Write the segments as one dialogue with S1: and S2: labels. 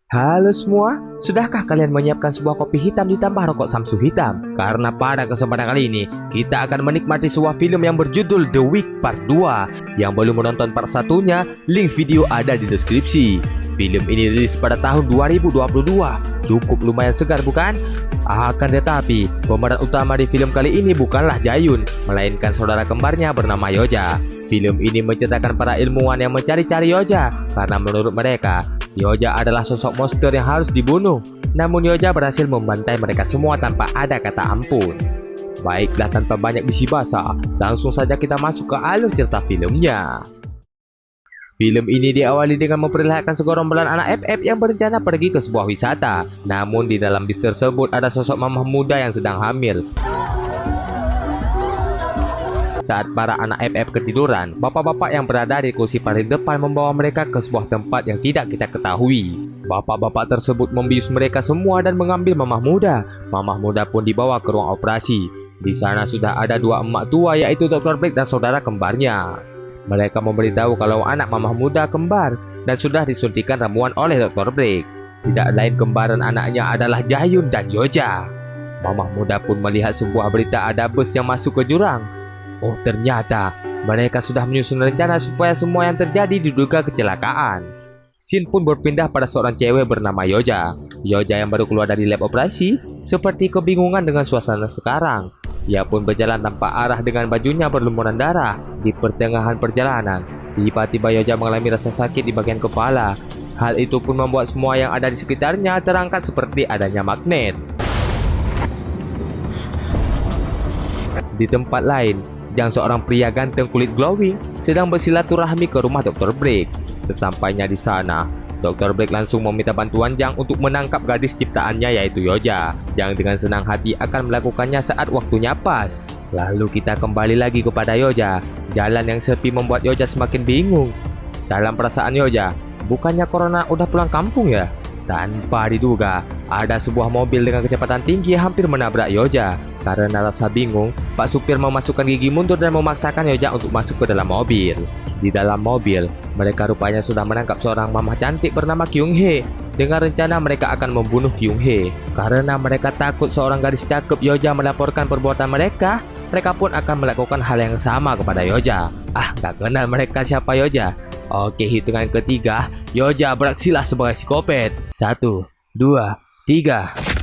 S1: Halo semua, sudahkah kalian menyiapkan sebuah kopi hitam ditambah rokok Samsu hitam? Karena pada kesempatan kali ini, kita akan menikmati sebuah film yang berjudul The Wig Part 2. Yang belum menonton part satunya, link video ada di deskripsi. Film ini rilis pada tahun 2022, cukup lumayan segar bukan? Akan tetapi, pemeran utama di film kali ini bukanlah Jayun, melainkan saudara kembarnya bernama Yoja. Film ini menceritakan para ilmuwan yang mencari-cari Yoja, karena menurut mereka, Yoja adalah sosok monster yang harus dibunuh. Namun Yoja berhasil membantai mereka semua tanpa ada kata ampun. Baiklah, tanpa banyak basa-basi, langsung saja kita masuk ke alur cerita filmnya. Film ini diawali dengan memperlihatkan segerombolan anak FF yang berencana pergi ke sebuah wisata. Namun di dalam bis tersebut ada sosok mamah muda yang sedang hamil. Saat para anak FF ketiduran, bapak-bapak yang berada di kursi paling depan membawa mereka ke sebuah tempat yang tidak kita ketahui. Bapak-bapak tersebut membius mereka semua dan mengambil mamah muda. Mamah muda pun dibawa ke ruang operasi. Di sana sudah ada dua emak tua, yaitu Dr. Blake dan saudara kembarnya. Mereka memberitahu kalau anak mamah muda kembar dan sudah disuntikan ramuan oleh Dr. Blake. Tidak lain kembaran anaknya adalah Jayun dan Yoja. Mamah muda pun melihat sebuah berita ada bus yang masuk ke jurang. Oh, ternyata mereka sudah menyusun rencana supaya semua yang terjadi diduga kecelakaan. Scene pun berpindah pada seorang cewek bernama Yoja. Yoja yang baru keluar dari lab operasi seperti kebingungan dengan suasana sekarang. Ia pun berjalan tanpa arah dengan bajunya berlumuran darah. Di pertengahan perjalanan, tiba-tiba Yoja mengalami rasa sakit di bagian kepala. Hal itu pun membuat semua yang ada di sekitarnya terangkat seperti adanya magnet. Di tempat lain, Jang, seorang pria ganteng kulit glowing, sedang bersilaturahmi ke rumah Dr. Blake. Sesampainya di sana, Dr. Blake langsung meminta bantuan Jang untuk menangkap gadis ciptaannya, yaitu Yoja. Jang dengan senang hati akan melakukannya saat waktunya pas. Lalu kita kembali lagi kepada Yoja. Jalan yang sepi membuat Yoja semakin bingung. Dalam perasaan Yoja, bukannya Corona udah pulang kampung ya? Tanpa diduga, ada sebuah mobil dengan kecepatan tinggi hampir menabrak Yoja. Karena rasa bingung, Pak supir memasukkan gigi mundur dan memaksakan Yoja untuk masuk ke dalam mobil. Di dalam mobil, mereka rupanya sudah menangkap seorang mamah cantik bernama Kyung Hee. Dengan rencana mereka akan membunuh Kyung Hee. Karena mereka takut seorang gadis cakep Yoja melaporkan perbuatan mereka, mereka pun akan melakukan hal yang sama kepada Yoja. Gak kenal mereka siapa Yoja. Oke, hitungan ketiga, Yoja beraksilah sebagai psikopat. 1, 2, 3.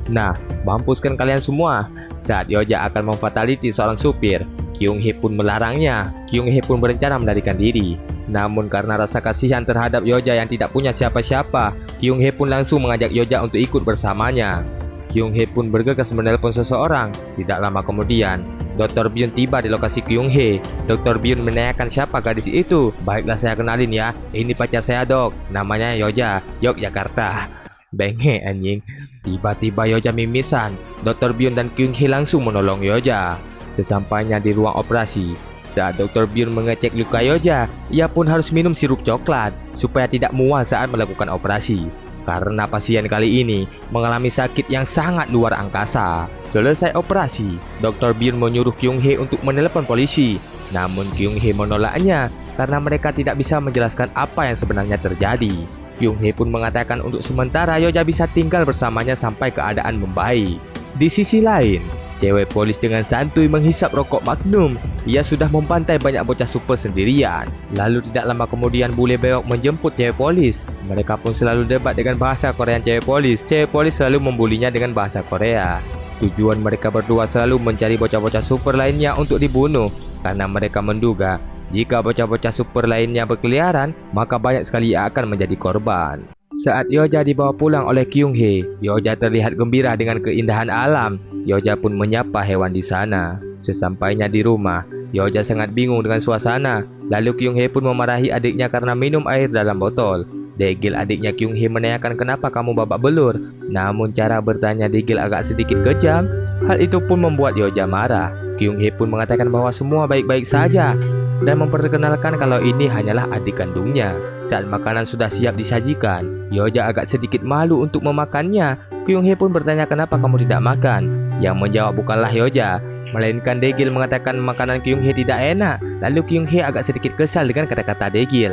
S1: Nah, mampuskan kalian semua. Saat Yoja akan memfataliti seorang supir, Kyung Hee pun melarangnya. Kyung Hee pun berencana melarikan diri. Namun karena rasa kasihan terhadap Yoja yang tidak punya siapa-siapa, Kyung Hee pun langsung mengajak Yoja untuk ikut bersamanya. Kyung Hee pun bergegas menelpon seseorang. Tidak lama kemudian, Dr. Byun tiba di lokasi Kyung Hee. Dr. Byun menanyakan siapa gadis itu. Baiklah, saya kenalin ya. Ini pacar saya, Dok. Namanya Yoja, Yogyakarta. Benge anjing. Tiba-tiba Yoja mimisan. Dr. Byun dan Kyung Hee langsung menolong Yoja. Sesampainya di ruang operasi, saat Dr. Byun mengecek luka Yoja, ia pun harus minum sirup coklat supaya tidak mual saat melakukan operasi. Karena pasien kali ini mengalami sakit yang sangat luar angkasa. Selesai operasi, Dr. Byun menyuruh Kyung Hee untuk menelepon polisi. Namun Kyung Hee menolaknya karena mereka tidak bisa menjelaskan apa yang sebenarnya terjadi. Kyung Hee pun mengatakan untuk sementara Yoja bisa tinggal bersamanya sampai keadaan membaik. Di sisi lain, cewek polis dengan santuy menghisap rokok Magnum. Ia sudah membantai banyak bocah super sendirian. Lalu tidak lama kemudian bule bewok menjemput cewek polis. Mereka pun selalu debat dengan bahasa Korea cewek polis. Cewek polis selalu membulinya dengan bahasa Korea. Tujuan mereka berdua selalu mencari bocah-bocah super lainnya untuk dibunuh. Karena mereka menduga jika bocah-bocah super lainnya berkeliaran, maka banyak sekali yang akan menjadi korban. Saat Yoja dibawa pulang oleh Kyung Hee, Yoja terlihat gembira dengan keindahan alam. Yoja pun menyapa hewan di sana. Sesampainya di rumah, Yoja sangat bingung dengan suasana. Lalu Kyung Hee pun memarahi adiknya karena minum air dalam botol. Degil adiknya Kyung Hee menanyakan kenapa kamu babak belur. Namun cara bertanya Degil agak sedikit kejam. Hal itu pun membuat Yoja marah. Kyung Hee pun mengatakan bahwa semua baik-baik saja dan memperkenalkan kalau ini hanyalah adik kandungnya. Saat makanan sudah siap disajikan, Yoja agak sedikit malu untuk memakannya. Kyung Hee pun bertanya kenapa kamu tidak makan. Yang menjawab bukanlah Yoja. Melainkan Degil mengatakan makanan Kyung Hee tidak enak. Lalu Kyung Hee agak sedikit kesal dengan kata-kata Degil.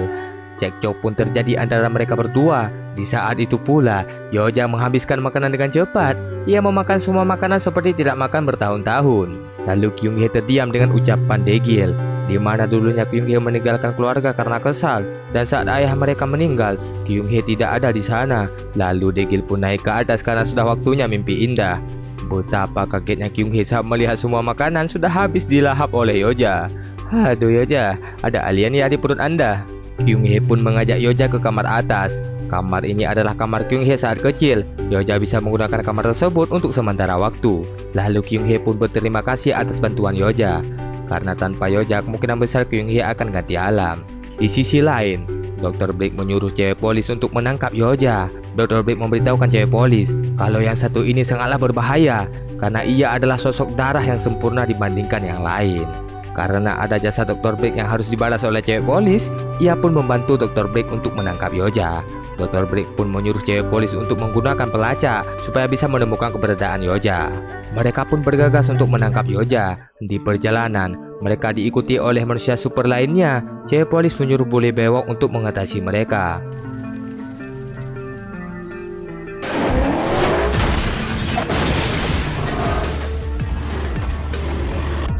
S1: Cekcok pun terjadi antara mereka berdua. Di saat itu pula, Yoja menghabiskan makanan dengan cepat. Ia memakan semua makanan seperti tidak makan bertahun-tahun. Lalu Kyung Hee terdiam dengan ucapan Degil, di mana dulunya Kyung Hee meninggalkan keluarga karena kesal. Dan saat ayah mereka meninggal, Kyung Hee tidak ada di sana. Lalu Degil pun naik ke atas karena sudah waktunya mimpi indah. Betapa kagetnya Kyung Hee saat melihat semua makanan sudah habis dilahap oleh Yoja. Aduh Yoja, ada alien ya di perut Anda. Kyung Hee pun mengajak Yoja ke kamar atas. Kamar ini adalah kamar Kyung Hee saat kecil. Yoja bisa menggunakan kamar tersebut untuk sementara waktu. Lalu Kyung Hee pun berterima kasih atas bantuan Yoja, karena tanpa Yoja kemungkinan besar Kyung Hee akan ganti alam. Di sisi lain, Dr. Blake menyuruh cewek polis untuk menangkap Yoja. Dr. Blake memberitahukan cewek polis kalau yang satu ini sangatlah berbahaya karena ia adalah sosok darah yang sempurna dibandingkan yang lain. Karena ada jasa Dr. Blake yang harus dibalas oleh cewek polis, ia pun membantu Dr. Blake untuk menangkap Yoja. Dr. Blake pun menyuruh cewek polis untuk menggunakan pelacak supaya bisa menemukan keberadaan Yoja. Mereka pun bergegas untuk menangkap Yoja. Di perjalanan, mereka diikuti oleh manusia super lainnya. Cewek polis menyuruh bule bewok untuk mengatasi mereka.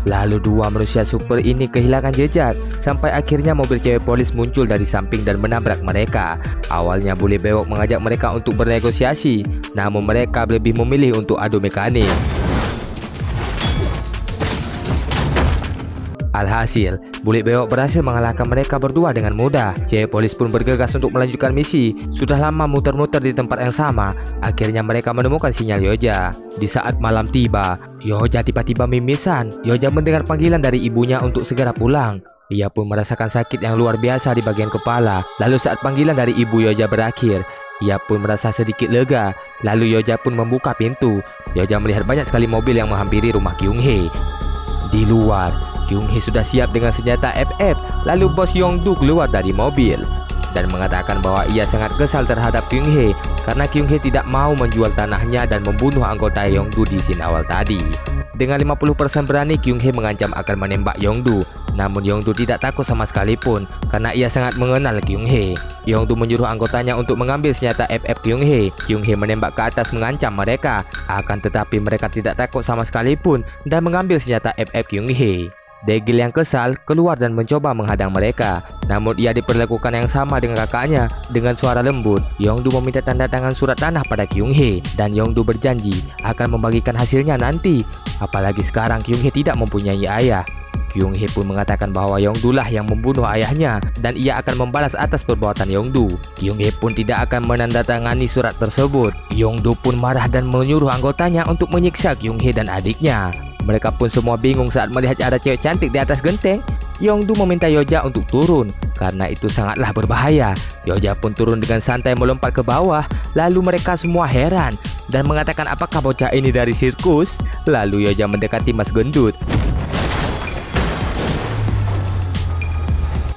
S1: Lalu dua manusia super ini kehilangan jejak sampai akhirnya mobil cewek polis muncul dari samping dan menabrak mereka. Awalnya bule bewok mengajak mereka untuk bernegosiasi, namun mereka lebih memilih untuk adu mekanik. Alhasil, bule bewok berhasil mengalahkan mereka berdua dengan mudah. Cewek polis pun bergegas untuk melanjutkan misi. Sudah lama muter-muter di tempat yang sama, akhirnya mereka menemukan sinyal Yoja. Di saat malam tiba, Yoja tiba-tiba mimisan. Yoja mendengar panggilan dari ibunya untuk segera pulang. Ia pun merasakan sakit yang luar biasa di bagian kepala. Lalu saat panggilan dari ibu Yoja berakhir, ia pun merasa sedikit lega. Lalu Yoja pun membuka pintu. Yoja melihat banyak sekali mobil yang menghampiri rumah Kyung Hee. Di luar, Kyung Hee sudah siap dengan senjata FF. Lalu bos Yongdu keluar dari mobil dan mengatakan bahwa ia sangat kesal terhadap Kyung Hee karena Kyung Hee tidak mau menjual tanahnya dan membunuh anggota Yongdu di scene awal tadi. Dengan 50% berani, Kyung Hee mengancam akan menembak Yongdu. Namun Yongdu tidak takut sama sekalipun karena ia sangat mengenal Kyung Hee. Yongdu menyuruh anggotanya untuk mengambil senjata FF Kyung Hee. Kyung Hee menembak ke atas mengancam mereka. Akan tetapi mereka tidak takut sama sekalipun dan mengambil senjata FF Kyung Hee. Degil yang kesal keluar dan mencoba menghadang mereka. Namun ia diperlakukan yang sama dengan kakaknya. Dengan suara lembut, Yongdu meminta tanda tangan surat tanah pada Kyung Hee dan Yongdu berjanji akan membagikan hasilnya nanti. Apalagi sekarang Kyung Hee tidak mempunyai ayah. Kyung Hee pun mengatakan bahwa Yongdu lah yang membunuh ayahnya dan ia akan membalas atas perbuatan Yongdu. Kyung Hee pun tidak akan menandatangani surat tersebut. Yongdu pun marah dan menyuruh anggotanya untuk menyiksa Kyung Hee dan adiknya. Mereka pun semua bingung saat melihat ada cewek cantik di atas genteng. Yongdu meminta Yoja untuk turun karena itu sangatlah berbahaya. Yoja pun turun dengan santai melompat ke bawah. Lalu mereka semua heran dan mengatakan apakah bocah ini dari sirkus. Lalu Yoja mendekati Mas Gendut.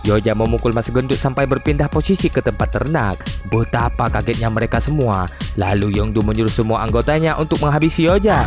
S1: Yoja memukul Mas Gendut sampai berpindah posisi ke tempat ternak. Betapa kagetnya mereka semua. Lalu Yongdu menyuruh semua anggotanya untuk menghabisi Yoja.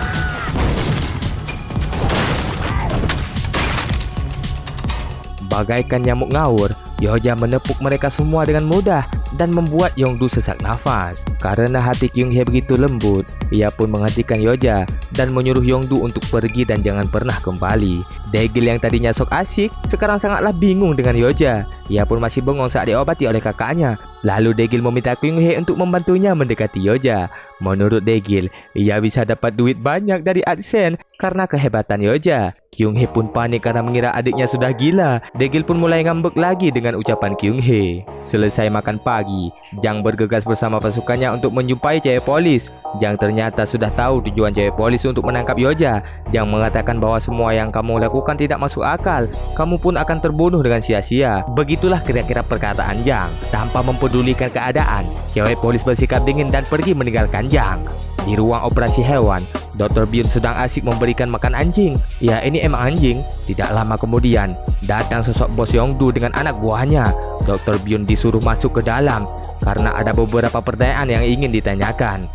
S1: Bagaikan nyamuk ngawur, Yoja menepuk mereka semua dengan mudah dan membuat Yongdu sesak nafas. Karena hati Kyung Hee begitu lembut, ia pun menghentikan Yoja dan menyuruh Yongdu untuk pergi dan jangan pernah kembali. Degil yang tadinya sok asik, sekarang sangatlah bingung dengan Yoja. Ia pun masih bengong saat diobati oleh kakaknya. Lalu Degil meminta Kyung Hee untuk membantunya mendekati Yoja. Menurut Degil, ia bisa dapat duit banyak dari AdSense karena kehebatan Yoja. Kyung Hee pun panik karena mengira adiknya sudah gila. Degil pun mulai ngambek lagi dengan ucapan Kyung Hee. Selesai makan pagi, Jang bergegas bersama pasukannya untuk menjumpai cewek polis. Jang ternyata sudah tahu tujuan cewek polis untuk menangkap Yoja. Jang mengatakan bahwa semua yang kamu lakukan tidak masuk akal. Kamu pun akan terbunuh dengan sia-sia. Begitulah kira-kira perkataan Jang. Tanpa mempedulikan keadaan, cewek polis bersikap dingin dan pergi meninggalkan Jang. Di ruang operasi hewan, Dr. Byun sedang asik memberikan makan anjing. Ya, ini emang anjing. Tidak lama kemudian, datang sosok bos Yongdu dengan anak buahnya. Dr. Byun disuruh masuk ke dalam karena ada beberapa pertanyaan yang ingin ditanyakan.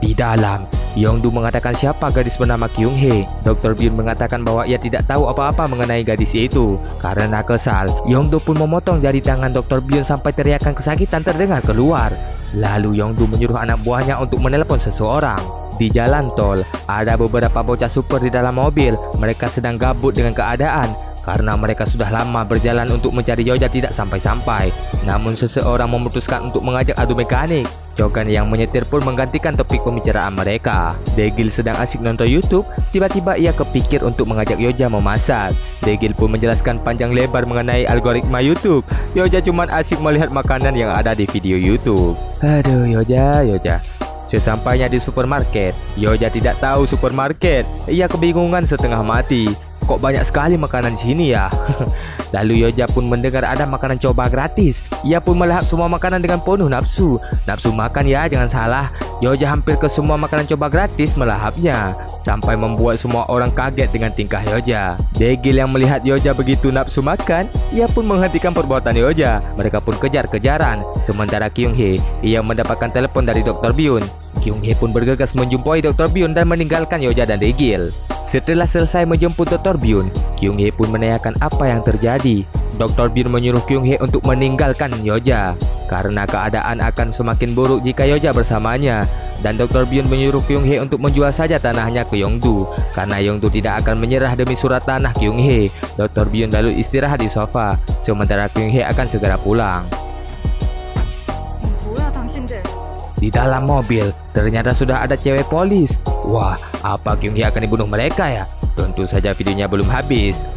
S1: Di dalam, Yongdu mengatakan siapa gadis bernama Kyung Hee. Dr. Byun mengatakan bahwa ia tidak tahu apa-apa mengenai gadis itu. Karena kesal, Yongdu pun memotong jari tangan Dr. Byun sampai teriakan kesakitan terdengar keluar. Lalu Yongdu menyuruh anak buahnya untuk menelpon seseorang. Di jalan tol, ada beberapa bocah super di dalam mobil. Mereka sedang gabut dengan keadaan karena mereka sudah lama berjalan untuk mencari Yoja tidak sampai-sampai. Namun seseorang memutuskan untuk mengajak adu mekanik. Jogan yang menyetir pun menggantikan topik pembicaraan mereka. Daegil sedang asik nonton YouTube, tiba-tiba ia kepikir untuk mengajak Yoja memasak. Daegil pun menjelaskan panjang lebar mengenai algoritma YouTube. Yoja cuma asik melihat makanan yang ada di video YouTube. Aduh, Yoja. Sesampainya di supermarket, Yoja tidak tahu supermarket. Ia kebingungan setengah mati. Kok banyak sekali makanan di sini ya? Lalu Yoja pun mendengar ada makanan coba gratis. Ia pun melahap semua makanan dengan penuh nafsu. Nafsu makan ya, jangan salah. Yoja hampir ke semua makanan coba gratis melahapnya, sampai membuat semua orang kaget dengan tingkah Yoja. Daegil yang melihat Yoja begitu nafsu makan, ia pun menghentikan perbuatan Yoja. Mereka pun kejar-kejaran. Sementara Kyung Hee, ia mendapatkan telepon dari Dr. Byun. Kyung Hee pun bergegas menjumpai Dr. Byun dan meninggalkan Yoja dan Daegil. Setelah selesai menjemput Dr. Byun, Kyung Hee pun menanyakan apa yang terjadi. Dr. Byun menyuruh Kyung Hee untuk meninggalkan Yoja karena keadaan akan semakin buruk jika Yoja bersamanya. Dan Dr. Byun menyuruh Kyung Hee untuk menjual saja tanahnya ke Yongdu karena Yongdu tidak akan menyerah demi surat tanah Kyung Hee. Dr. Byun lalu istirahat di sofa, sementara Kyung Hee akan segera pulang. Di dalam mobil, ternyata sudah ada cewek polis. Wah, apa Kyung Hee akan dibunuh mereka ya? Tentu saja videonya belum habis.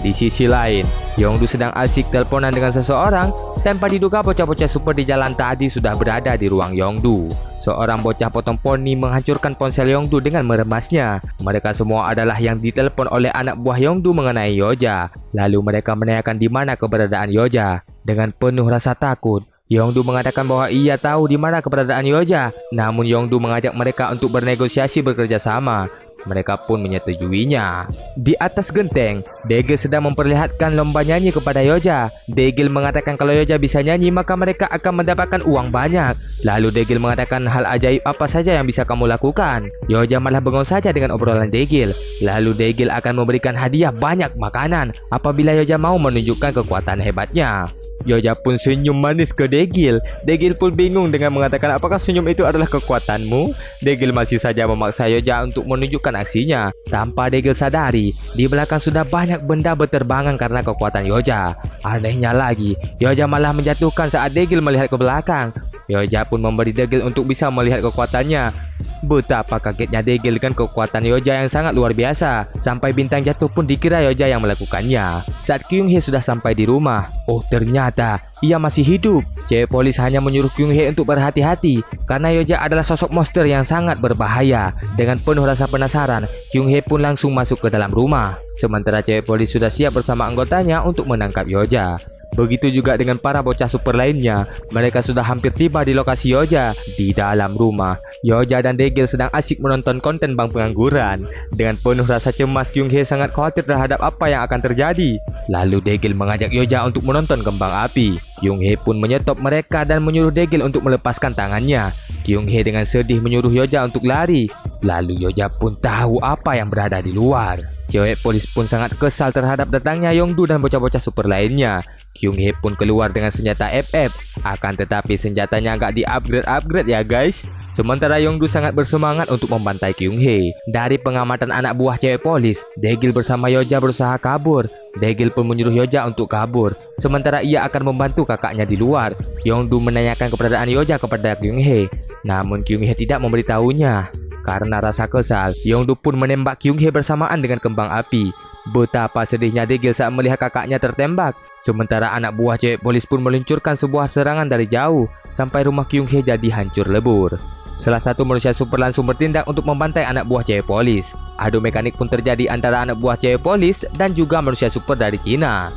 S1: Di sisi lain, Yongdu sedang asik teleponan dengan seseorang. Tanpa diduga bocah-bocah super di jalan tadi sudah berada di ruang Yongdu. Seorang bocah potong poni menghancurkan ponsel Yongdu dengan meremasnya. Mereka semua adalah yang ditelepon oleh anak buah Yongdu mengenai Yoja. Lalu mereka menanyakan di mana keberadaan Yoja. Dengan penuh rasa takut, Yongdu mengatakan bahwa ia tahu di mana keberadaan Yoja. Namun Yongdu mengajak mereka untuk bernegosiasi bekerja sama. Mereka pun menyetujuinya. Di atas genteng, Daegil sedang memperlihatkan lomba nyanyi kepada Yoja. Daegil mengatakan kalau Yoja bisa nyanyi maka mereka akan mendapatkan uang banyak. Lalu Daegil mengatakan hal ajaib apa saja yang bisa kamu lakukan. Yoja malah bengong saja dengan obrolan Daegil. Lalu Daegil akan memberikan hadiah banyak makanan apabila Yoja mau menunjukkan kekuatan hebatnya. Yoja pun senyum manis ke Daegil. Daegil pun bingung dengan mengatakan apakah senyum itu adalah kekuatanmu. Daegil masih saja memaksa Yoja untuk menunjukkan aksinya. Tanpa Daegil sadari, di belakang sudah banyak benda berterbangan karena kekuatan Yoja. Anehnya lagi, Yoja malah menjatuhkan saat Daegil melihat ke belakang. Yoja pun memberi Daegil untuk bisa melihat kekuatannya. Betapa kagetnya Daegil dengan kekuatan Yoja yang sangat luar biasa. Sampai bintang jatuh pun dikira Yoja yang melakukannya. Saat Kyung Hee sudah sampai di rumah, oh ternyata ia masih hidup. Cewek polis hanya menyuruh Kyung Hee untuk berhati-hati karena Yoja adalah sosok monster yang sangat berbahaya. Dengan penuh rasa penasaran, Kyung Hee pun langsung masuk ke dalam rumah. Sementara cewek polis sudah siap bersama anggotanya untuk menangkap Yoja. Begitu juga dengan para bocah super lainnya. Mereka sudah hampir tiba di lokasi Yoja. Di dalam rumah, Yoja dan Daegil sedang asik menonton konten bank pengangguran. Dengan penuh rasa cemas, Kyung Hee sangat khawatir terhadap apa yang akan terjadi. Lalu Daegil mengajak Yoja untuk menonton kembang api. Kyung Hee pun menyetop mereka dan menyuruh Daegil untuk melepaskan tangannya. Kyung Hee dengan sedih menyuruh Yoja untuk lari. Lalu Yoja pun tahu apa yang berada di luar. Cewek polis pun sangat kesal terhadap datangnya Yongdu dan bocah-bocah super lainnya. Kyung Hee pun keluar dengan senjata FF. Akan tetapi senjatanya nggak di-upgrade ya guys. Sementara Yongdu sangat bersemangat untuk membantai Kyung Hee. Dari pengamatan anak buah cewek polis, Daegil bersama Yoja berusaha kabur. Daegil pun menyuruh Yoja untuk kabur. Sementara ia akan membantu kakaknya di luar. Yongdu menanyakan keberadaan Yoja kepada Kyung Hee. Namun Kyung Hee tidak memberitahunya. Karena rasa kesal, Yongdu pun menembak Kyung Hee bersamaan dengan kembang api. Betapa sedihnya Daegil saat melihat kakaknya tertembak. Sementara anak buah cewek polis pun meluncurkan sebuah serangan dari jauh sampai rumah Kyung Hee jadi hancur lebur. Salah satu manusia super langsung bertindak untuk membantai anak buah cewek polis. Adu mekanik pun terjadi antara anak buah cewek polis dan juga manusia super dari Cina.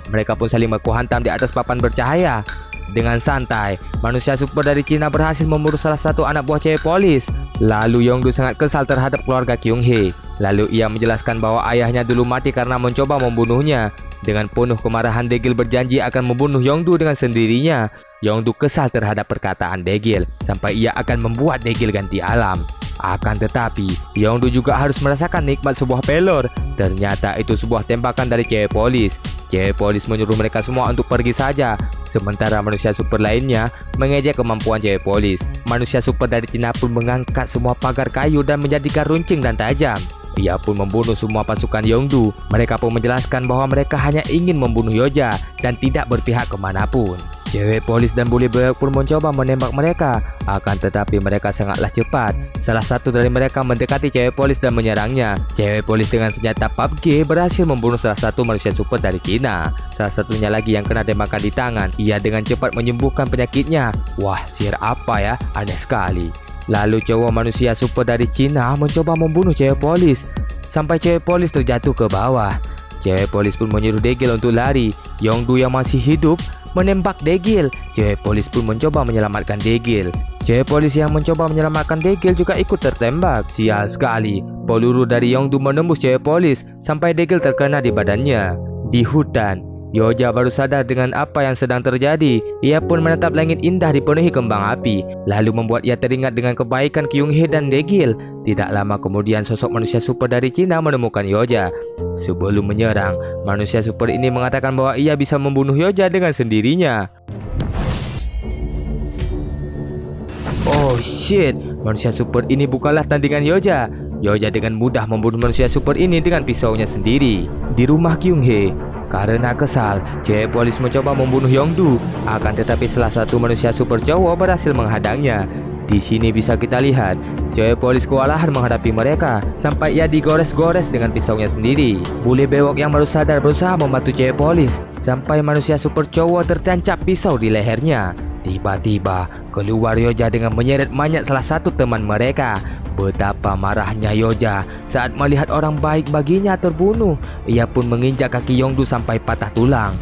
S1: Mereka pun saling baku hantam di atas papan bercahaya. Dengan santai, manusia super dari Cina berhasil memburu salah satu anak buah cewek polis. Lalu Yongdu sangat kesal terhadap keluarga Kyung Hee. Lalu ia menjelaskan bahwa ayahnya dulu mati karena mencoba membunuhnya. Dengan penuh kemarahan, Daegil berjanji akan membunuh Yongdu dengan sendirinya. Yongdu kesal terhadap perkataan Daegil sampai ia akan membuat Daegil ganti alam. Akan tetapi, Yongdu juga harus merasakan nikmat sebuah pelor. Ternyata itu sebuah tembakan dari cewek polis. Cewek polis menyuruh mereka semua untuk pergi saja. Sementara manusia super lainnya mengejek kemampuan cewek polis. Manusia super dari Cina pun mengangkat semua pagar kayu dan menjadikan runcing dan tajam. Ia pun membunuh semua pasukan Yongdu. Mereka pun menjelaskan bahwa mereka hanya ingin membunuh Yoja dan tidak berpihak kemanapun. Cewek polis dan bule bewok pun mencoba menembak mereka. Akan tetapi mereka sangatlah cepat. Salah satu dari mereka mendekati cewek polis dan menyerangnya. Cewek polis dengan senjata PUBG berhasil membunuh salah satu manusia super dari Cina. Salah satunya lagi yang kena tembakan di tangan. Ia dengan cepat menyembuhkan penyakitnya. Wah, sihir apa ya? Aneh sekali. Lalu cowok manusia super dari Cina mencoba membunuh cewek polis sampai cewek polis terjatuh ke bawah. Cewek polis pun menyuruh Daegil untuk lari. Yongdu yang masih hidup menembak Daegil. Cewek polis pun mencoba menyelamatkan Daegil. Cewek polis yang mencoba menyelamatkan Daegil juga ikut tertembak. Sial sekali, peluru dari Yongdu menembus cewek polis sampai Daegil terkena di badannya. Di hutan, Yoja baru sadar dengan apa yang sedang terjadi. Ia pun menatap langit indah dipenuhi kembang api, lalu membuat ia teringat dengan kebaikan Kyung Hee dan Daegil. Tidak lama kemudian sosok manusia super dari Cina menemukan Yoja. Sebelum menyerang, manusia super ini mengatakan bahwa ia bisa membunuh Yoja dengan sendirinya. Oh shit, manusia super ini bukanlah tandingan Yoja. Yoja dengan mudah membunuh manusia super ini dengan pisaunya sendiri. Di rumah Kyung Hee, karena kesal, cewek polis mencoba membunuh Yongdu. Akan tetapi salah satu manusia super cowok berhasil menghadangnya. Di sini bisa kita lihat, cewek polis kewalahan menghadapi mereka sampai ia digores-gores dengan pisaunya sendiri. Bule bewok yang baru sadar berusaha membantu cewek polis sampai manusia super cowok tertancap pisau di lehernya. Tiba-tiba keluar Yoja dengan menyeret mayat salah satu teman mereka. Betapa marahnya Yoja saat melihat orang baik baginya terbunuh. Ia pun menginjak kaki Yongdu sampai patah tulang.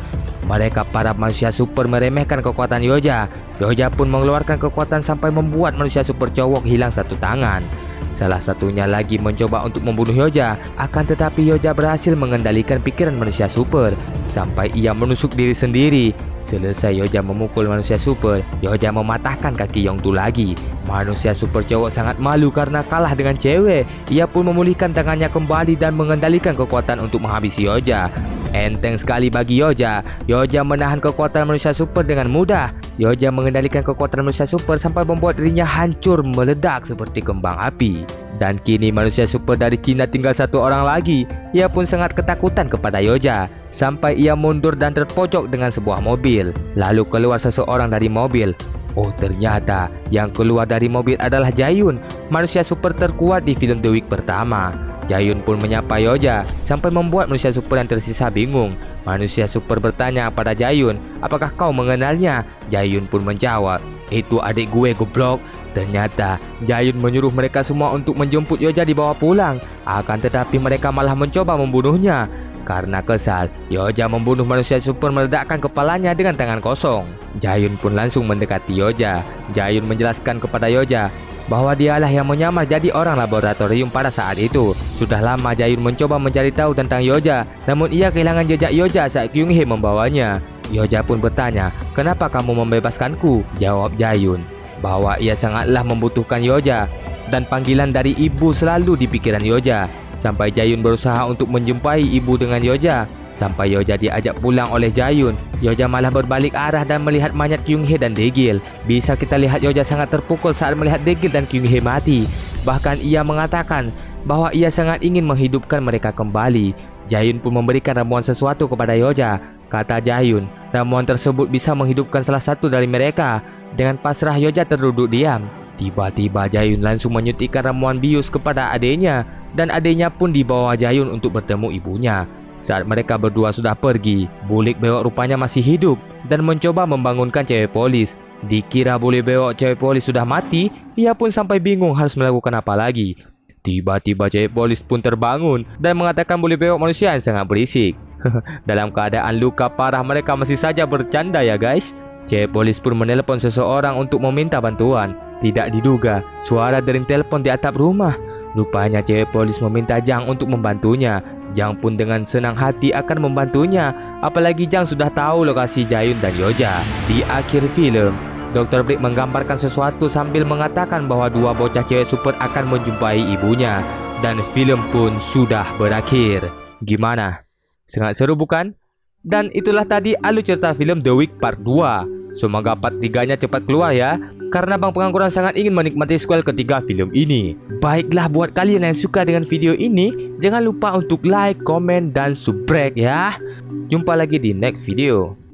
S1: Mereka para manusia super meremehkan kekuatan Yoja. Yoja pun mengeluarkan kekuatan sampai membuat manusia super cowok hilang satu tangan. Salah satunya lagi mencoba untuk membunuh Yoja. Akan tetapi Yoja berhasil mengendalikan pikiran manusia super sampai ia menusuk diri sendiri. Selesai Yoja memukul manusia super, Yoja mematahkan kaki Yongdu lagi. Manusia super cowok sangat malu karena kalah dengan cewek. Ia pun memulihkan tangannya kembali dan mengendalikan kekuatan untuk menghabisi Yoja. Enteng sekali bagi Yoja. Yoja menahan kekuatan manusia super dengan mudah. Yoja mengendalikan kekuatan manusia super sampai membuat dirinya hancur meledak seperti kembang api. Dan kini manusia super dari Cina tinggal satu orang lagi. Ia pun sangat ketakutan kepada Yoja sampai ia mundur dan terpojok dengan sebuah mobil. Lalu keluar seseorang dari mobil. Oh, ternyata yang keluar dari mobil adalah Jayun, manusia super terkuat di film The Week pertama. Jayun pun menyapa Yoja sampai membuat manusia super yang tersisa bingung. Manusia super bertanya pada Jayun, apakah kau mengenalnya? Jayun pun menjawab, itu adik gue goblok. Ternyata Jayun menyuruh mereka semua untuk menjemput Yoja dibawa pulang. Akan tetapi mereka malah mencoba membunuhnya. Karena kesal, Yoja membunuh manusia super meledakkan kepalanya dengan tangan kosong. Jayun pun langsung mendekati Yoja. Jayun menjelaskan kepada Yoja bahwa dialah yang menyamar jadi orang laboratorium pada saat itu. Sudah lama Jayun mencoba mencari tahu tentang Yoja, namun ia kehilangan jejak Yoja saat Kyung Hee membawanya. Yoja pun bertanya, kenapa kamu membebaskanku? Jawab Jayun bahwa ia sangatlah membutuhkan Yoja dan panggilan dari ibu selalu di pikiran Yoja. Sampai Jayun berusaha untuk menjumpai ibu dengan Yoja. Sampai Yoja diajak pulang oleh Jayun, Yoja malah berbalik arah dan melihat mayat Kyung Hee dan Daegil. Bisa kita lihat Yoja sangat terpukul saat melihat Daegil dan Kyung Hee mati. Bahkan ia mengatakan bahwa ia sangat ingin menghidupkan mereka kembali. Jayun pun memberikan ramuan sesuatu kepada Yoja. Kata Jayun, ramuan tersebut bisa menghidupkan salah satu dari mereka. Dengan pasrah Yoja terduduk diam. Tiba-tiba Jayun langsung menyuntikkan ramuan bius kepada adiknya, dan adiknya pun dibawa Jayun untuk bertemu ibunya. Saat mereka berdua sudah pergi, bulik bewok rupanya masih hidup dan mencoba membangunkan cewek polis. Dikira bulik bewok cewek polis sudah mati, ia pun sampai bingung harus melakukan apa lagi. Tiba-tiba cewek polis pun terbangun dan mengatakan bulik bewok manusia yang sangat berisik. Dalam keadaan luka parah, mereka masih saja bercanda ya guys. Cewek polis pun menelpon seseorang untuk meminta bantuan. Tidak diduga, suara dering telepon di atap rumah. Rupanya cewek polis meminta Jang untuk membantunya. Jang pun dengan senang hati akan membantunya. Apalagi Jang sudah tahu lokasi Jayun dan Yoja. Di akhir film, Dr. Brick menggambarkan sesuatu sambil mengatakan bahwa dua bocah cewek super akan menjumpai ibunya. Dan film pun sudah berakhir. Gimana? Sangat seru bukan? Dan itulah tadi alur cerita film The Wig Part 2. Semoga part 3-nya cepat keluar ya, karena Bang Pengangguran sangat ingin menikmati sequel ketiga film ini. Baiklah, buat kalian yang suka dengan video ini, jangan lupa untuk like, komen, dan subscribe ya. Jumpa lagi di next video.